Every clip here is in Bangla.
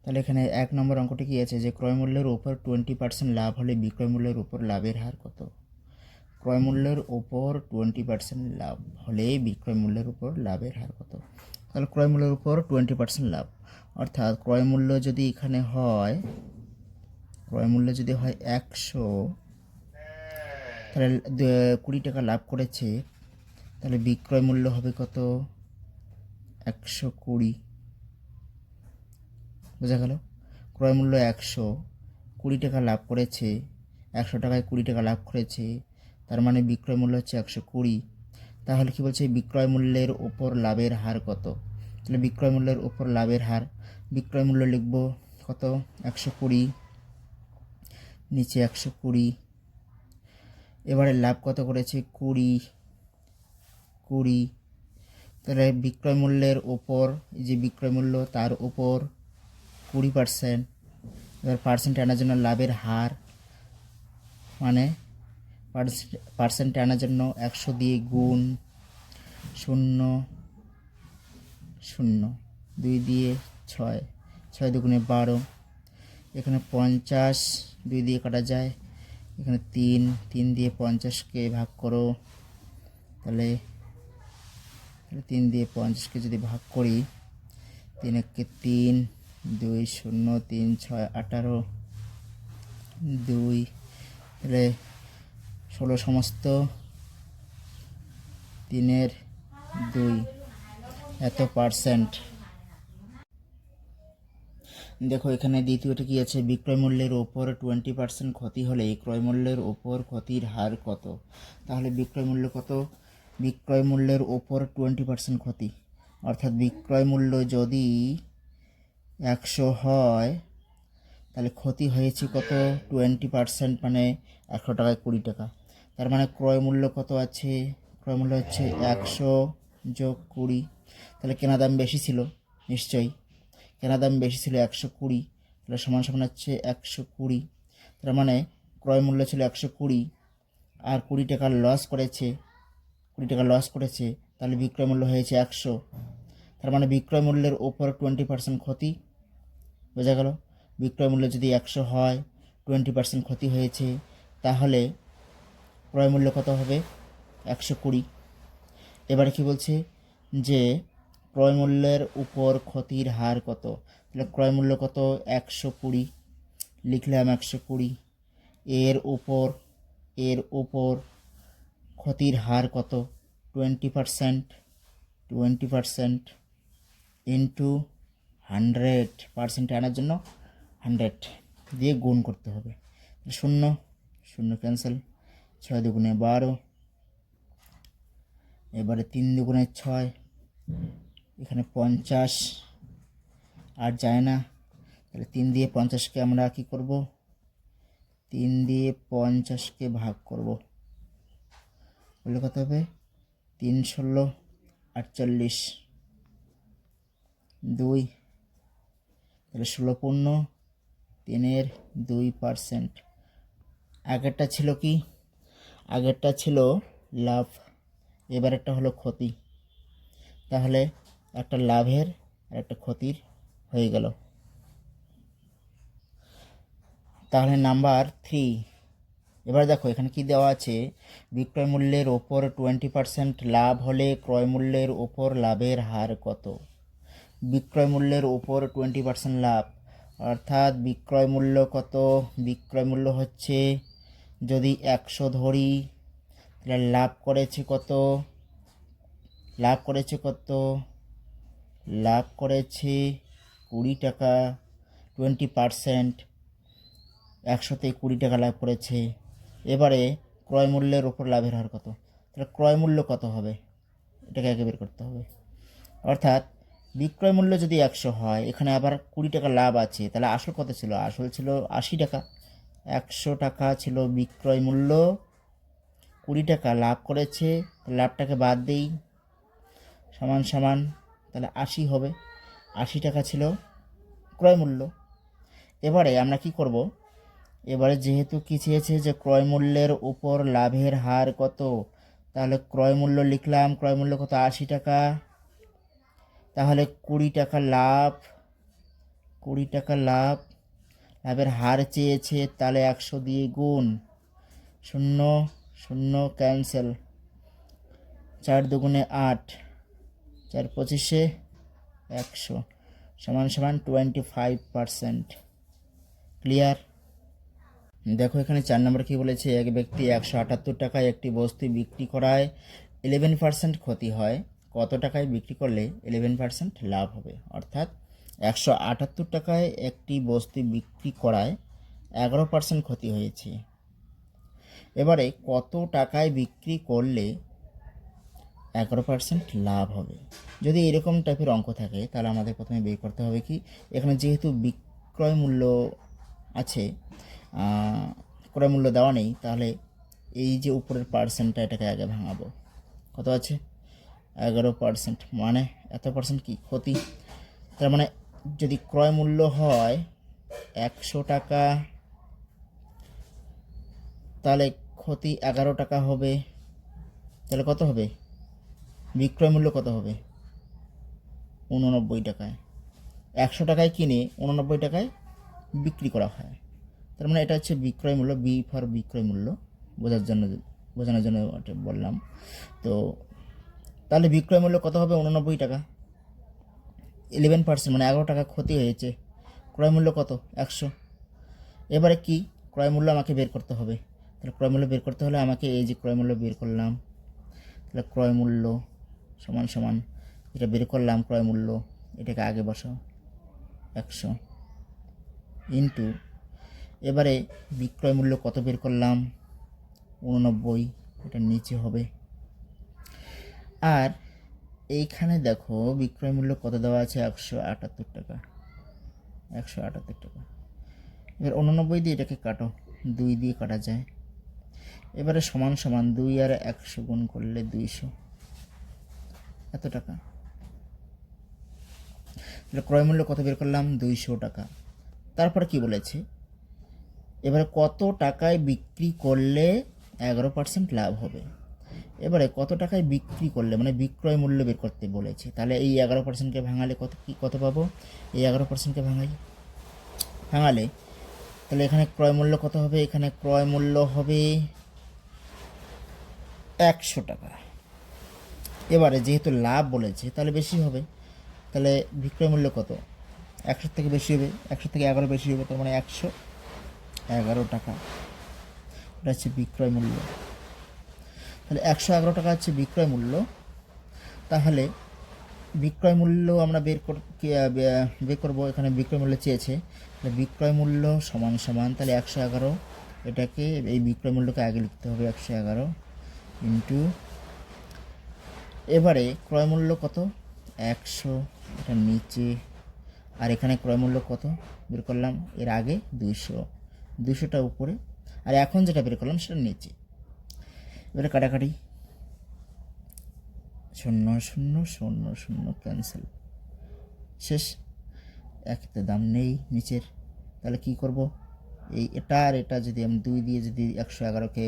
তাহলে এখানে 1 নম্বর অঙ্কটি কি আছে যে ক্রয় মূল্যের উপর 20% লাভ হলে বিক্রয় মূল্যের উপর লাভের হার কত? ক্রয় মূল্যের উপর 20% লাভ হলে বিক্রয় মূল্যের উপর লাভের হার কত? তাহলে ক্রয় মূল্যের উপর 20% লাভ, অর্থাৎ ক্রয় মূল্য যদি এখানে হয়, ক্রয় মূল্য যদি হয় 100, তাহলে 20 টাকা লাভ করেছে, তাহলে বিক্রয় মূল্য হবে কত? 120। বোঝা গেল? ক্রয় মূল্য 100, 20 টাকা লাভ করেছে, 100 টাকায় 20 টাকা লাভ করেছে, তার মানে বিক্রয় মূল্য হচ্ছে 120। তাহলে কি বলছে বিক্রয় মূল্যের উপর লাভের হার কত? তাহলে বিক্রয় মূল্যের উপর লাভের হার, বিক্রয় মূল্য লিখব কত? 120, নিচে 120, এবারে লাভ কত করেছে? 20। তাহলে বিক্রয় মূল্যের ওপর, যে বিক্রয় মূল্য তার উপর 20%, এবার পার্সেন্ট আনার জন্য লাভের হার, মানে পার্সেন্ট আনার জন্য 100 দিয়ে গুণ, 0 0, 2 দিয়ে 6, 6 দুগুণে 12, এখানে 50, 2 দিয়ে কাটা যায়, এখানে 3 দিয়ে 50কে ভাগ করো, তাহলে 3 দিয়ে 50কে যদি ভাগ করি, 3 একে 3, 2 0 3 6 18, 2, তাহলে 16 সমস্ত 3 2 এত পার্সেন্ট। দেখো এখানে দ্বিতীয়টি কি আছে? বিক্রয় মূল্যের ওপর 20% ক্ষতি হলে ক্রয় মূল্যের ওপর ক্ষতির হার কত? তাহলে বিক্রয় মূল্য কত? বিক্রয় মূল্যের ওপর 20% ক্ষতি, অর্থাৎ বিক্রয় মূল্য যদি 100 হয়, তাহলে ক্ষতি হয়েছে কত? 20%, মানে 100 টাকায় 20 টাকা। তার মানে ক্রয় মূল্য কত আছে? ক্রয় মূল্য হচ্ছে 100 যোগ 20, তাহলে কেনা দাম বেশি ছিল নিশ্চয়ই, কেনা দাম বেশি ছিল 120, তাহলে সমান সমান হচ্ছে 120। তার মানে ক্রয় মূল্য ছিল 120 আর 20 টাকা লস করেছে, 20 টাকা লস করেছে, তাহলে বিক্রয় মূল্য হয়েছে 100। তার মানে বিক্রয় মূল্যের ওপর 20% ক্ষতি। বোঝা গেল? বিক্রয় মূল্য যদি 100 হয়, 20% ক্ষতি হয়েছে, তাহলে ক্রয় মূল্য কত হবে? 120। এবারে কি বলছে যে ক্রয় মূল্যের উপর ক্ষতির হার কত? তাহলে ক্রয় মূল্য কত? 120, লিখলাম 120, এর উপর ক্ষতির হার কত? 20%, 20% ইন্টু 100, আনার জন্য 100 দিয়ে গুণ করতে হবে, 0 0 ক্যান্সেল, 6 দুগুণে 12, এবারে 3 দুগুণে 6, এখানে 50 আর যায় না, তাহলে 3 দিয়ে 50কে আমরা কি করব? 3 দিয়ে 50কে ভাগ করব, বলে কত হবে? 3 16 48, 2, তাহলে 16 পূর্ণ 3 2%। আগেরটা ছিল কি? আগেরটা ছিল লাভ, এবার একটা হলো ক্ষতি, তাহলে একটা লাভের আর একটা ক্ষতির হয়ে গেল। তাহলে নাম্বার 3, এবার দেখো এখানে কি দেওয়া আছে? বিক্রয় মূল্যের ওপর 20% লাভ হলে ক্রয় মূল্যের ওপর লাভের হার কত? বিক্রয় মূল্যের ওপর 20% লাভ, অর্থাৎ বিক্রয় মূল্য কত? বিক্রয় মূল্য হচ্ছে, যদি 100 ধরি, তাহলে লাভ করেছে কত? লাভ করেছে কত? লাভ করেছে 20 টাকা, 20%, 100তে 20 টাকা লাভ করেছে। এবারে ক্রয় মূল্যের ওপর লাভের হার কত? তাহলে ক্রয় মূল্য কত হবে? এটাকে আগে বের করতে হবে। অর্থাৎ বিক্রয় মূল্য যদি 100 হয়, এখানে আবার 20 টাকা লাভ আছে, তাহলে আসল কত ছিল? আসল ছিল 80 টাকা। 100 টাকা ছিল বিক্রয় মূল্য, 20 টাকা লাভ করেছে, লাভটাকে বাদ দেই, সমান সমান, তাহলে 80 হবে। 80 টাকা ছিল ক্রয় মূল্য। এবারে আমরা কি করব? এবারে যেহেতু কি চেয়েছে যে ক্রয় মূল্যের উপর লাভের হার কত, তাহলে ক্রয় মূল্য লিখলাম, ক্রয় মূল্য কত? 80 টাকা, তাহলে 20 টাকা লাভ টাকা লাভ, লাভের হার চেয়েছে, তাহলে 100 দিয়ে গুণ, 0 0 ক্যান্সেল, 4 দুগুণে 8, 4 25 100 সমান সমান 25%। ক্লিয়ার? দেখো এখানে 4 নম্বর কি বলেছে, এক ব্যক্তি 178 টাকায় একটি বস্তু বিক্রি করায় 11% ক্ষতি হয়, কত টাকায় বিক্রি করলে 11% লাভ হবে? অর্থাৎ 178 টাকায় একটি বস্তু বিক্রি করায় 11% ক্ষতি হয়েছে, এবারে কত টাকায় বিক্রি করলে 11% লাভ হবে? যদি এরকম টাইপের অঙ্ক থাকে তাহলে আমাদের প্রথমে বের করতে হবে কি, এখানে যেহেতু বিক্রয় মূল্য আছে, ক্রয় মূল্য দেওয়া নেই, তাহলে এই যে উপরের পার্সেন্টটা এটাকে আগে ভাঙাবো। কত আছে? 11%, মানে এত পার্সেন্ট কি ক্ষতি। তার মানে যদি ক্রয় মূল্য হয় 100 টাকা, তাহলে ক্ষতি 11 টাকা হবে, তাহলে কত হবে? বিক্রয় মূল্য কত হবে? 89 টাকায়। 100 টাকায় কিনে 89 টাকায় বিক্রি করা হয়, তার মানে এটা হচ্ছে বিক্রয় মূল্য, বি ফর বিক্রয় মূল্য, বোঝানোর জন্য এটা বললাম। তো তাহলে বিক্রয় মূল্য কত হবে? 89 টাকা। 11% মানে 11 টাকা ক্ষতি হয়েছে। ক্রয় মূল্য কত? 100। এবারে কি ক্রয় মূল্য আমাকে বের করতে হবে। তাহলে ক্রয় মূল্য বের করতে হলে আমাকে এই যে ক্রয় মূল্য বের করলাম, তাহলে ক্রয় মূল্য সমান সমান যেটা বের করলাম ক্রয় মূল্য, এটাকে আগে বসাও 100 ইন্টু, এবারে বিক্রয় মূল্য কত বের করলাম? 89, এটা নিচে হবে। আর এইখানে দেখো বিক্রয় মূল্য কত দেওয়া আছে? 178 টাকা। 178 টাকা। এবার 89 দিয়ে এটাকে কাটো, 2 দিয়ে কাটা যায়। এবারে সমান সমান 2 আর 100 গুণ করলে 200, এত টাকা। তাহলে ক্রয় মূল্য কত বের করলাম? 200 টাকা। তারপরে কি বলেছে, এবারে কত টাকায় বিক্রি করলে 11% লাভ হবে। এবারে কত টাকায় বিক্রি করলে মানে বিক্রয় মূল্য বের করতে বলেছে, তাহলে এই 11%কে ভাঙালে কত পাবো? এই 11%কে ভাঙালে তাহলে এখানে ক্রয় মূল্য কত হবে? এখানে ক্রয় মূল্য হবে 100 টাকা। এবারে যেহেতু লাভ বলেছে তাহলে বেশি হবে, তাহলে বিক্রয় মূল্য কত? 100 থেকে বেশি হবে, 100 থেকে 11 বেশি হবে, তার মানে 111 টাকা, এটা হচ্ছে বিক্রয় মূল্য। তাহলে 111 টাকা হচ্ছে বিক্রয় মূল্য। তাহলে বিক্রয় মূল্য আমরা বের করবো, এখানে বিক্রয় মূল্য চেয়েছে, তাহলে বিক্রয় মূল্য সমান সমান তাহলে 111, এটাকে এই বিক্রয় মূল্যকে আগে লিখতে হবে 111 ইন্টু, এবারে ক্রয় মূল্য কত? 100, এটা নিচে, আর এখানে ক্রয় মূল্য কত বের করলাম? এর আগে 200টা উপরে, আর এখন যেটা বের করলাম সেটা নিচে। এবারে কাটাকাটি, 0 0 0 0 ক্যান্সেল, শেষ। একতে দাম নেই নিচের, তাহলে কি করব? এটা আর এটা যদি আমি 2 দিয়ে যদি 111কে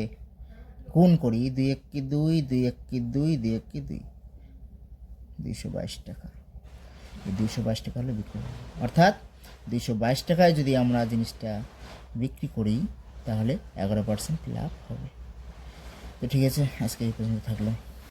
গুণ করি, 2 1 কি 2, 2 1 কি 2, 2 1 কি 2, 222 টাকা। এই 222 টাকা হলে বিক্রি হবে, অর্থাৎ 222 টাকায় যদি আমরা জিনিসটা বিক্রি করি তাহলে 11% লাভ হবে। তো ঠিক আছে, আজকে এই পর্যন্ত থাকলো।